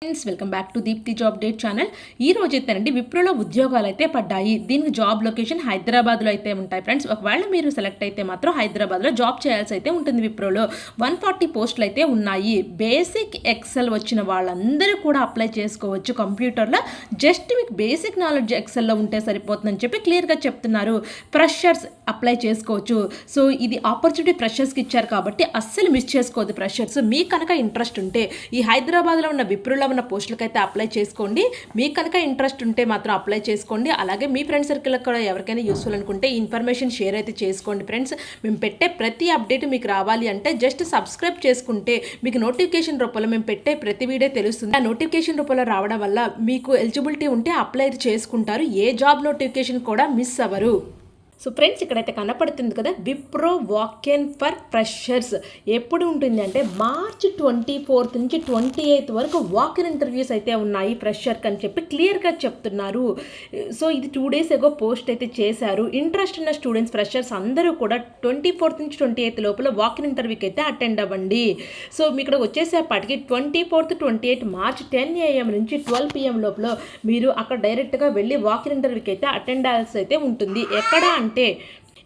Friends, welcome back to Deepthi job date channel. ఈ రోజు అయితేనండి విప్రోలో ఉద్యోగాలు అయితే పడ్డాయి. దీనికి జాబ్ లొకేషన్ హైదరాబాద్లో అయితే ఉంటాయి ఫ్రెండ్స్. ఒకవేళ మీరు సెలెక్ట్ అయితే మాత్రం హైదరాబాద్లో జాబ్ చేయాల్సి అయితే ఉంటుంది. విప్రోలో 140 పోస్టులు అయితే ఉన్నాయి. బేసిక్ ఎక్సెల్ వచ్చిన వాళ్ళందరూ కూడా అప్లై చేసుకోవచ్చు కంప్యూటర్లో. జస్ట్ మీకు బేసిక్ నాలెడ్జ్ ఎక్సెల్లో ఉంటే సరిపోతుందని చెప్పి క్లియర్గా చెప్తున్నారు. ఫ్రెషర్స్ అప్లై చేసుకోవచ్చు. సో ఇది ఆపర్చునిటీ ఫ్రెషర్స్కి ఇచ్చారు కాబట్టి అస్సలు మిస్ చేసుకోవద్దు ఫ్రెషర్స్. మీకు కనుక ఇంట్రెస్ట్ ఉంటే ఈ హైదరాబాద్లో ఉన్న విప్రోలో ఉన్న పోస్టులకైతే అప్లై చేసుకోండి. మీకు కనుక ఇంట్రెస్ట్ ఉంటే మాత్రం అప్లై చేసుకోండి. అలాగే మీ ఫ్రెండ్ సర్కిల్కి కూడా ఎవరికైనా యూస్ఫుల్ అనుకుంటే ఈ ఇన్ఫర్మేషన్ షేర్ అయితే చేసుకోండి ఫ్రెండ్స్. మేము పెట్టే ప్రతి అప్డేట్ మీకు రావాలి అంటే జస్ట్ సబ్స్క్రైబ్ చేసుకుంటే మీకు నోటిఫికేషన్ రూపంలో మేము పెట్టే ప్రతి వీడియో తెలుస్తుంది. ఆ నోటిఫికేషన్ రూపంలో రావడం వల్ల మీకు ఎలిజిబిలిటీ ఉంటే అప్లై చేసుకుంటారు. ఏ జాబ్ నోటిఫికేషన్ కూడా మిస్ అవ్వరు. సో ఫ్రెండ్స్, ఇక్కడైతే కనపడుతుంది కదా, విప్రో వాక్-ఇన్ ఫర్ ఫ్రెషర్స్ ఎప్పుడు ఉంటుంది అంటే మార్చ్ 24 నుంచి 28 వరకు వాక్-ఇన్ ఇంటర్వ్యూస్ అయితే ఉన్నాయి ఫ్రెషర్కి అని చెప్పి క్లియర్గా చెప్తున్నారు. సో ఇది 2 days ఎగో పోస్ట్ అయితే చేశారు. ఇంట్రెస్ట్ ఉన్న స్టూడెంట్స్ ఫ్రెషర్స్ అందరూ కూడా 24 నుంచి 28 లోపల వాక్-ఇన్ ఇంటర్వ్యూకి అయితే అటెండ్ అవ్వండి. సో మీ ఇక్కడ వచ్చేసేపటికి 24th 28 మార్చ్ 10 AM నుంచి 12 PM లోపల మీరు అక్కడ డైరెక్ట్గా వెళ్ళి వాక్-ఇన్ ఇంటర్వ్యూకి అయితే అటెండ్ అవ్వాల్సి అయితే ఉంటుంది. ఎక్కడ అంటే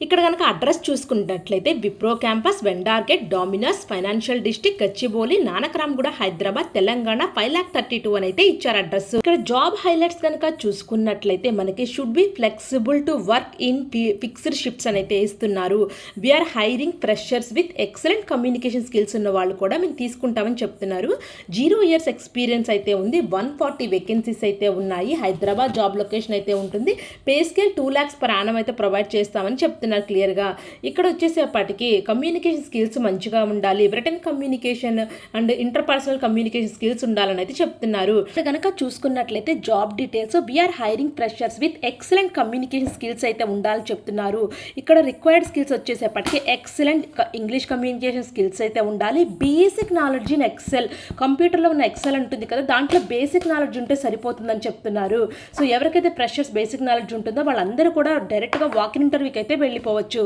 ఇక్కడ కనుక అడ్రస్ చూసుకున్నట్లయితే Wipro campus, vendor gate, Domino's, financial district, Gachibowli, Nanakramguda, Hyderabad, Telangana 5,32,000 అని అయితే ఇచ్చారు అడ్రస్. ఇక్కడ జాబ్ హైలైట్స్ కనుక చూసుకున్నట్లయితే మనకి should be flexible to work in fixed shifts అని అయితే ఇస్తున్నారు. We're hiring freshers with excellent communication skills ఉన్న వాళ్ళు కూడా మేము తీసుకుంటామని చెప్తున్నారు. 0 years ఎక్స్పీరియన్స్ అయితే ఉంది. 140 వేకెన్సీస్ అయితే ఉన్నాయి. హైదరాబాద్ జాబ్ లొకేషన్ అయితే ఉంటుంది. Pay scale 2 lakhs per annum అయితే ప్రొవైడ్ చేస్తామని చెప్తున్నారు క్లియర్గా. ఇక్కడ వచ్చేసేపటికి కమ్యూనికేషన్ స్కిల్స్ మంచిగా ఉండాలి. Written communication and interpersonal communication skills ఉండాలని అయితే చెప్తున్నారు. ఇక్కడ కనుక చూసుకున్నట్లయితే job details, we are hiring freshers with excellent communication skills అయితే ఉండాలని చెప్తున్నారు. ఇక్కడ రిక్వైర్డ్ స్కిల్స్ వచ్చేసేపటికి ఎక్సలెంట్ ఇంగ్లీష్ కమ్యూనికేషన్ స్కిల్స్ అయితే ఉండాలి. బేసిక్ నాలెడ్జ్ ఇన్ ఎక్సెల్, కంప్యూటర్లో ఉన్న ఎక్సెల్ ఉంటుంది కదా, దాంట్లో బేసిక్ నాలెడ్జ్ ఉంటే సరిపోతుందని చెప్తున్నారు. సో ఎవరికైతే ఫ్రెషర్స్ బేసిక్ నాలెడ్జ్ ఉంటుందో వాళ్ళందరూ కూడా డైరెక్ట్గా వాక్-ఇన్ ఇంటర్వ్యూకి అయితే వెళ్ళిపోవచ్చు.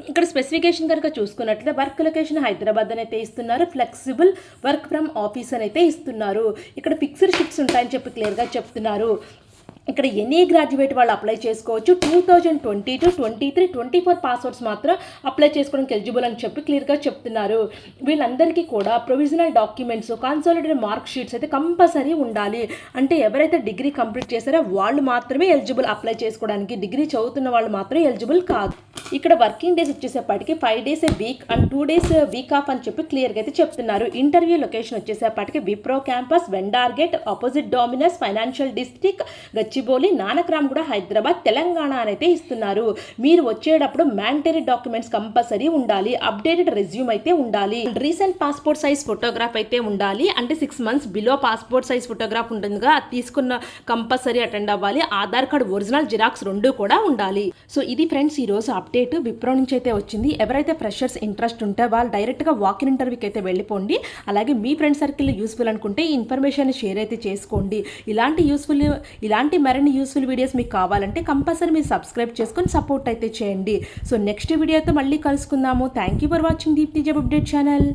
ఇక్కడ స్పెసిఫికేషన్ కనుక చూసుకున్నట్లయితే వర్క్ లొకేషన్ హైదరాబాద్ అని అయితే ఇస్తున్నారు. ఫ్లెక్సిబుల్ వర్క్ ఫ్రమ్ ఆఫీస్ అని అయితే ఇస్తున్నారు. ఇక్కడ ఫిక్స్డ్ షిఫ్ట్స్ ఉంటాయని చెప్పి క్లియర్గా చెప్తున్నారు. ఇక్కడ ఎనీ గ్రాడ్యుయేట్ వాళ్ళు అప్లై చేసుకోవచ్చు. 2022, 23, 24 పాస్వర్డ్స్ మాత్రం అప్లై చేసుకోవడానికి ఎలిజిబుల్ అని చెప్పి క్లియర్గా చెప్తున్నారు. వీళ్ళందరికీ కూడా provisional documents, consolidated mark sheets అయితే కంపల్సరీ ఉండాలి. అంటే ఎవరైతే డిగ్రీ కంప్లీట్ చేశారో వాళ్ళు మాత్రమే ఎలిజిబుల్ అప్లై చేసుకోవడానికి. డిగ్రీ చదువుతున్న వాళ్ళు మాత్రం ఎలిజిబుల్ కాదు. ఇక్కడ వర్కింగ్ డేస్ వచ్చేసేపటికి 5 days a week and 2 days week off అని చెప్పి క్లియర్గా అయితే చెప్తున్నారు. ఇంటర్వ్యూ లొకేషన్ వచ్చేసేపటికి Wipro campus, vendor gate, opposite Domino's, financial district, Gachibowli, Nanakramguda, Hyderabad, Telangana అని అయితే ఇస్తున్నారు. మీరు వచ్చేటప్పుడు మ్యాండేటరీ డాక్యుమెంట్స్ కంపల్సరీ ఉండాలి. అప్డేటెడ్ రెజ్యూమ్ అయితే ఉండాలి. రీసెంట్ పాస్పోర్ట్ సైజ్ ఫోటోగ్రాఫ్ అయితే ఉండాలి. అంటే 6 months below passport size photograph ఉంటుందిగా, అది తీసుకున్న కంపల్సరీ అటెండ్ అవ్వాలి. ఆధార్ కార్డ్ ఒరిజినల్, జిరాక్స్ 2 కూడా ఉండాలి. సో ఇది ఫ్రెండ్స్ ఈరోజు అప్డేట్ విప్రో నుంచి అయితే వచ్చింది. ఎవరైతే ఫ్రెషర్స్ ఇంట్రెస్ట్ ఉంటే వాళ్ళు డైరెక్ట్గా వాక్-ఇన్ ఇంటర్వ్యూకి అయితే వెళ్ళిపోండి. అలాగే మీ ఫ్రెండ్ సర్కిల్ యూస్ఫుల్ అనుకుంటే ఈ ఇన్ఫర్మేషన్ షేర్ అయితే చేసుకోండి. ఇలాంటి మరిన్ని యూస్ఫుల్ వీడియోస్ మీకు కావాలంటే కంపల్సరీ మీరు సబ్స్క్రైబ్ చేసుకొని సపోర్ట్ అయితే చేయండి. సో నెక్స్ట్ వీడియోతో మళ్ళీ కలుసుకుందాము. Thank you for watching Deepthi job update channel.